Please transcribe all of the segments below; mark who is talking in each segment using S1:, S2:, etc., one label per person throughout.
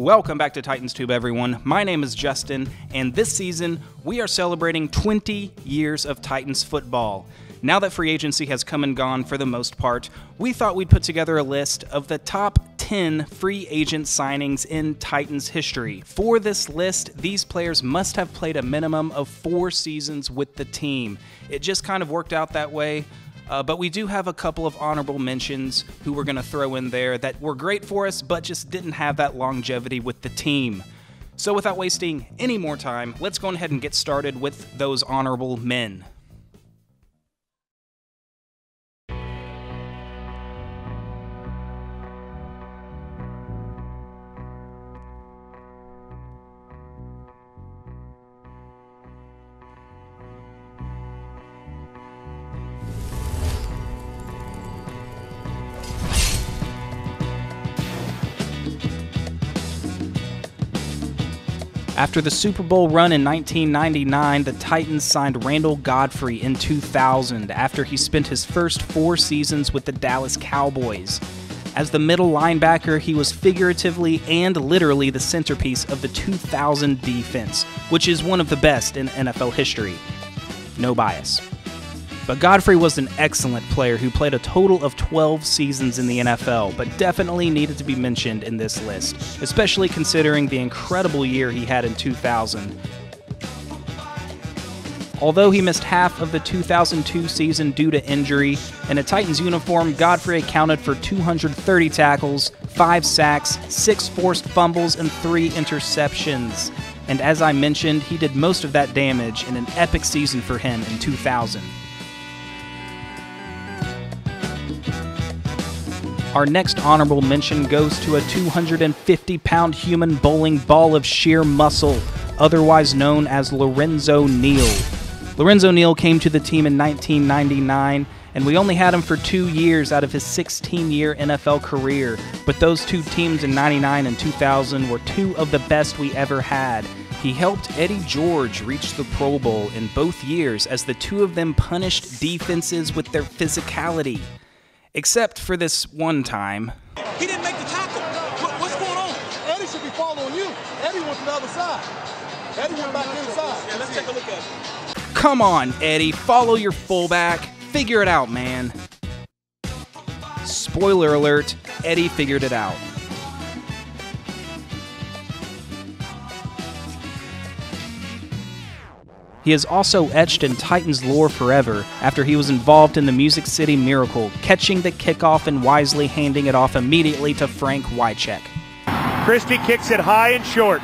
S1: Welcome back to Titans Tube, everyone. My name is Justin, and this season, we are celebrating 20 years of Titans football. Now that free agency has come and gone for the most part, we thought we'd put together a list of the top 10 free agent signings in Titans history. For this list, these players must have played a minimum of 4 seasons with the team. It just kind of worked out that way. But we do have a couple of honorable mentions who we're going to throw in there that were great for us, but just didn't have that longevity with the team. So without wasting any more time, let's go ahead and get started with those honorable men. After the Super Bowl run in 1999, the Titans signed Randall Godfrey in 2000 after he spent his first 4 seasons with the Dallas Cowboys. As the middle linebacker, he was figuratively and literally the centerpiece of the 2000 defense, which is one of the best in NFL history. No bias. But Godfrey was an excellent player who played a total of 12 seasons in the NFL, but definitely needed to be mentioned in this list, especially considering the incredible year he had in 2000. Although he missed half of the 2002 season due to injury, in a Titans uniform, Godfrey accounted for 230 tackles, 5 sacks, 6 forced fumbles, and 3 interceptions. And as I mentioned, he did most of that damage in an epic season for him in 2000. Our next honorable mention goes to a 250-pound human bowling ball of sheer muscle, otherwise known as Lorenzo Neal. Lorenzo Neal came to the team in 1999, and we only had him for 2 years out of his 16-year NFL career, but those 2 teams in 99 and 2000 were 2 of the best we ever had. He helped Eddie George reach the Pro Bowl in both years as the 2 of them punished defenses with their physicality. Except for this one time.
S2: He didn't make the tackle. What's going on?
S3: Eddie should be following you. Eddie went to the other side. Eddie went back inside.
S2: Yeah, let's take a look at it.
S1: Come on, Eddie. Follow your fullback. Figure it out, man. Spoiler alert, Eddie figured it out. He is also etched in Titans lore forever after he was involved in the Music City Miracle, catching the kickoff and wisely handing it off immediately to Frank Wycheck.
S4: Christie kicks it high and short.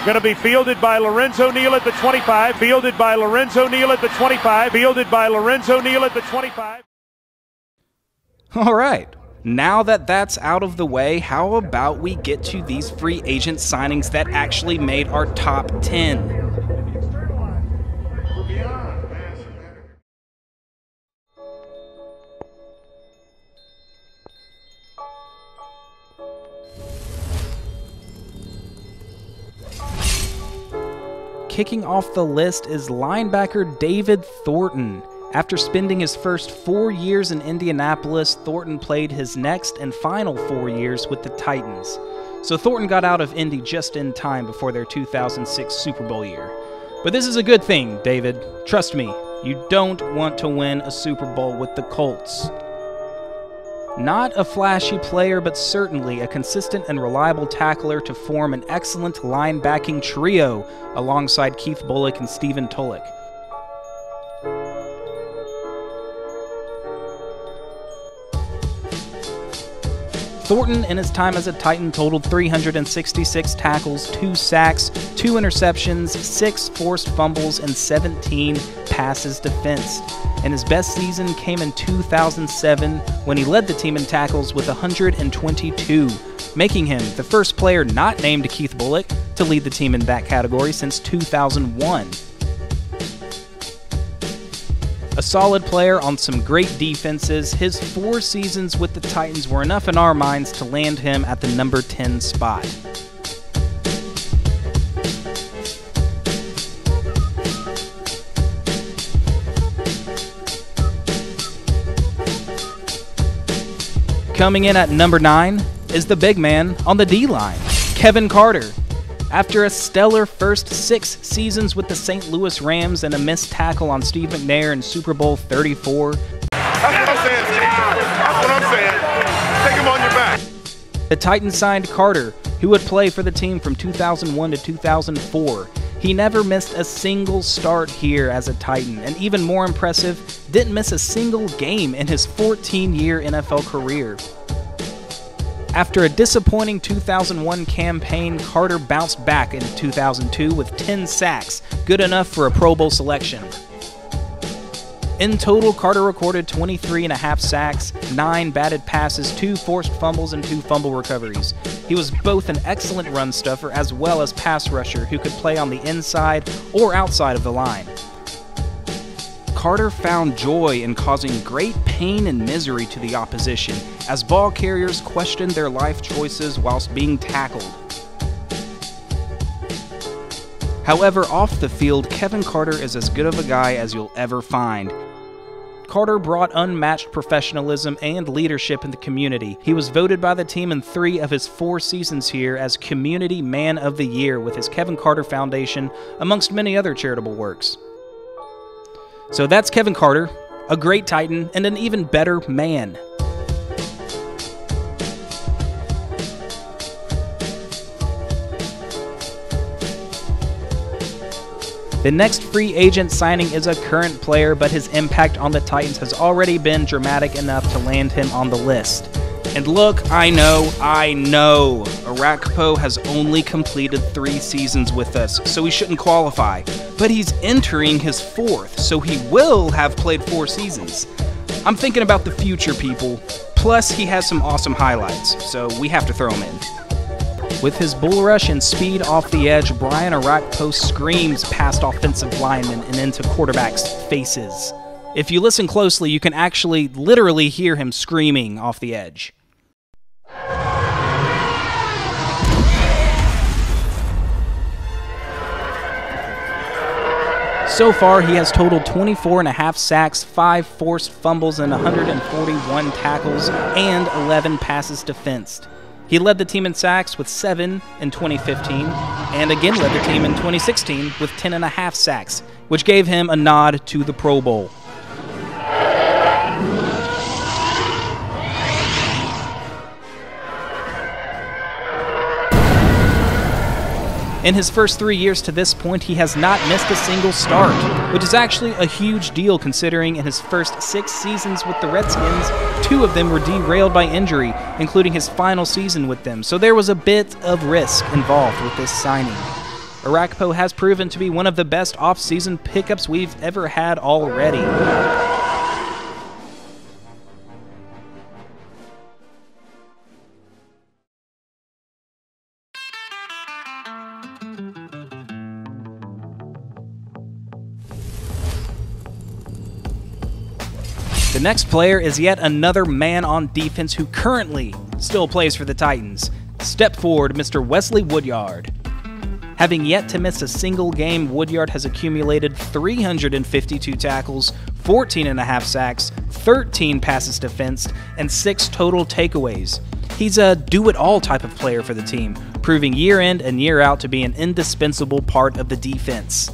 S4: Going to be fielded by Lorenzo Neal at the 25, fielded by Lorenzo Neal at the 25, fielded by Lorenzo Neal at the 25.
S1: All right. Now that that's out of the way, how about we get to these free agent signings that actually made our top 10? Kicking off the list is linebacker David Thornton. After spending his first 4 years in Indianapolis, Thornton played his next and final 4 years with the Titans. So Thornton got out of Indy just in time before their 2006 Super Bowl year. But this is a good thing, David. Trust me, you don't want to win a Super Bowl with the Colts. Not a flashy player, but certainly a consistent and reliable tackler to form an excellent linebacking trio alongside Keith Bullock and Stephen Tulloch. Thornton, in his time as a Titan, totaled 366 tackles, 2 sacks, 2 interceptions, 6 forced fumbles, and 17 passes defensed. And his best season came in 2007 when he led the team in tackles with 122, making him the first player not named Keith Bullock to lead the team in that category since 2001. A solid player on some great defenses, his 4 seasons with the Titans were enough in our minds to land him at the number 10 spot. Coming in at number 9 is the big man on the D-line, Kevin Carter. After a stellar first 6 seasons with the St. Louis Rams and a missed tackle on Steve McNair in Super Bowl 34.
S5: That's what I'm saying, Steve. That's what I'm saying. Take him on your back.
S1: The Titans signed Carter, who would play for the team from 2001 to 2004. He never missed a single start here as a Titan, and even more impressive, didn't miss a single game in his 14-year NFL career. After a disappointing 2001 campaign, Carter bounced back in 2002 with 10 sacks, good enough for a Pro Bowl selection. In total, Carter recorded 23.5 sacks, 9 batted passes, 2 forced fumbles, and 2 fumble recoveries. He was both an excellent run stuffer as well as pass rusher who could play on the inside or outside of the line. Carter found joy in causing great pain and misery to the opposition as ball carriers questioned their life choices whilst being tackled. However, off the field, Kevin Carter is as good of a guy as you'll ever find. Carter brought unmatched professionalism and leadership in the community. He was voted by the team in 3 of his 4 seasons here as Community Man of the Year with his Kevin Carter Foundation, amongst many other charitable works. So that's Kevin Carter, a great Titan and an even better man. The next free agent signing is a current player, but his impact on the Titans has already been dramatic enough to land him on the list. And look, I know, Arakpo has only completed 3 seasons with us, so he shouldn't qualify. But he's entering his 4th, so he will have played 4 seasons. I'm thinking about the future, people. Plus, he has some awesome highlights, so we have to throw him in. With his bull rush and speed off the edge, Brian Arakpo screams past offensive linemen and into quarterbacks' faces. If you listen closely, you can actually literally hear him screaming off the edge. So far, he has totaled 24.5 sacks, 5 forced fumbles, and 141 tackles, and 11 passes defensed. He led the team in sacks with 7 in 2015, and again led the team in 2016 with 10.5 sacks, which gave him a nod to the Pro Bowl. In his first 3 years to this point, he has not missed a single start, which is actually a huge deal considering in his first 6 seasons with the Redskins, 2 of them were derailed by injury, including his final season with them, so there was a bit of risk involved with this signing. Arakpo has proven to be one of the best off-season pickups we've ever had already. The next player is yet another man on defense who currently still plays for the Titans. Step forward, Mr. Wesley Woodyard. Having yet to miss a single game, Woodyard has accumulated 352 tackles, 14.5 sacks, 13 passes defensed, and 6 total takeaways. He's a do-it-all type of player for the team, proving year in and year out to be an indispensable part of the defense.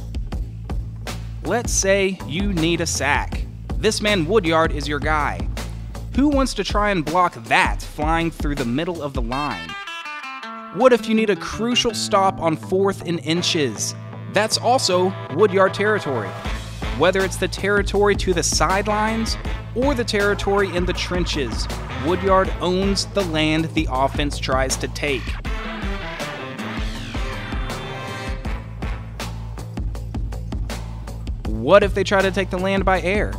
S1: Let's say you need a sack. This man Woodyard is your guy. Who wants to try and block that flying through the middle of the line? What if you need a crucial stop on 4th and inches? That's also Woodyard territory. Whether it's the territory to the sidelines or the territory in the trenches, Woodyard owns the land the offense tries to take. What if they try to take the land by air?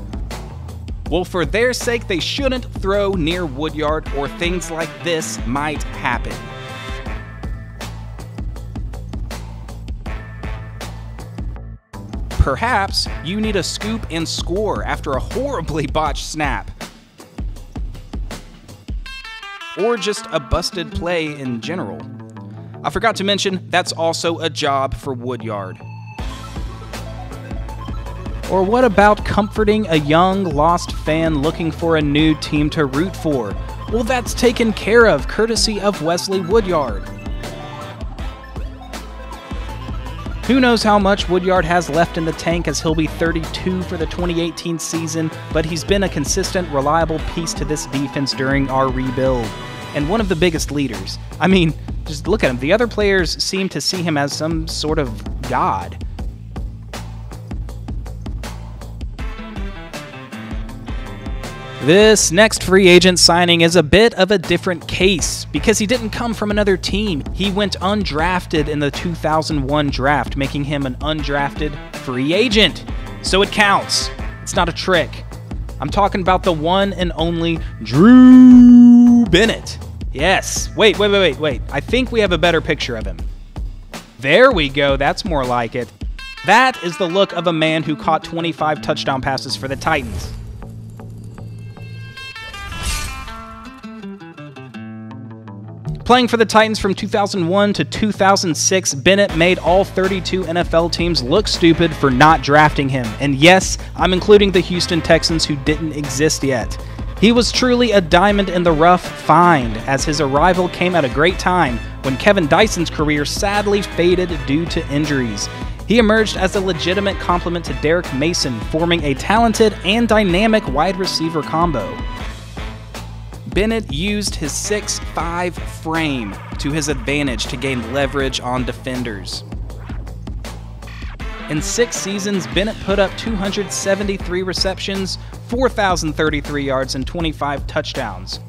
S1: Well, for their sake, they shouldn't throw near Woodyard or things like this might happen. Perhaps you need a scoop and score after a horribly botched snap. Or just a busted play in general. I forgot to mention, that's also a job for Woodyard. Or what about comforting a young, lost fan looking for a new team to root for? Well, that's taken care of, courtesy of Wesley Woodyard. Who knows how much Woodyard has left in the tank, as he'll be 32 for the 2018 season, but he's been a consistent, reliable piece to this defense during our rebuild, and one of the biggest leaders. I mean, just look at him. The other players seem to see him as some sort of god. This next free agent signing is a bit of a different case because he didn't come from another team. He went undrafted in the 2001 draft, making him an undrafted free agent. So it counts. It's not a trick. I'm talking about the one and only Drew Bennett. Yes. Wait. I think we have a better picture of him. There we go. That's more like it. That is the look of a man who caught 25 touchdown passes for the Titans. Playing for the Titans from 2001 to 2006, Bennett made all 32 NFL teams look stupid for not drafting him. And yes, I'm including the Houston Texans, who didn't exist yet. He was truly a diamond in the rough find, as his arrival came at a great time when Kevin Dyson's career sadly faded due to injuries. He emerged as a legitimate complement to Derek Mason, forming a talented and dynamic wide receiver combo. Bennett used his 6'5" frame to his advantage to gain leverage on defenders. In 6 seasons, Bennett put up 273 receptions, 4,033 yards, and 25 touchdowns.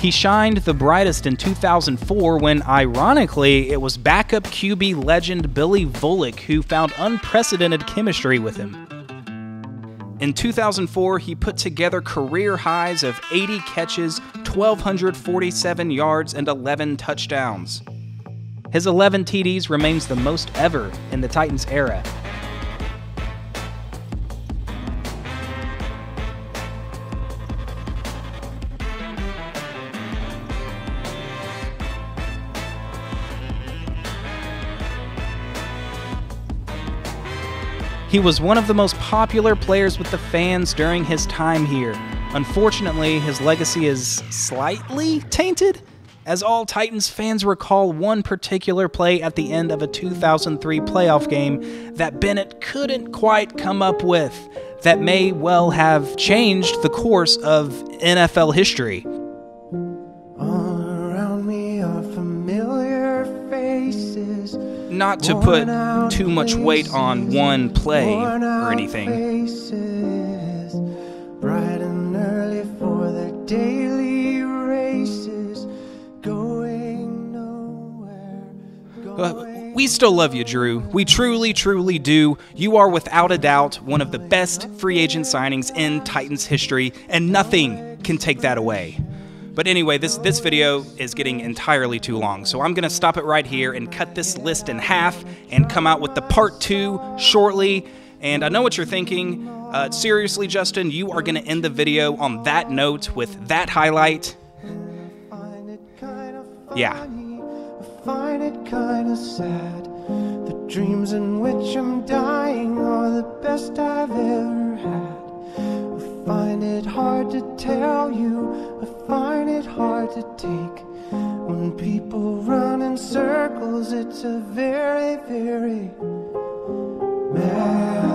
S1: He shined the brightest in 2004 when, ironically, it was backup QB legend Billy Volek who found unprecedented chemistry with him. In 2004, he put together career highs of 80 catches, 1,247 yards, and 11 touchdowns. His 11 TDs remains the most ever in the Titans era. He was one of the most popular players with the fans during his time here. Unfortunately, his legacy is slightly tainted, as all Titans fans recall one particular play at the end of a 2003 playoff game that Bennett couldn't quite come up with that may well have changed the course of NFL history.
S6: All around me are familiar faces.
S1: Not to put too much weight on one play or anything.
S6: Faces, bright and early for their daily races, going nowhere.
S1: We still love you, Drew. We truly, truly do. You are without a doubt one of the best free agent signings in Titans history, and nothing can take that away. But anyway, this video is getting entirely too long, so I'm going to stop it right here and cut this list in half and come out with the part 2 shortly. And I know what you're thinking. Seriously, Justin, you are going to end the video on that note with that highlight? Yeah.
S6: I find it kind of sad. The dreams in which I'm dying are the best I've ever had. I find it hard to tell you, I find it hard to take. When people run in circles, it's a very, very mad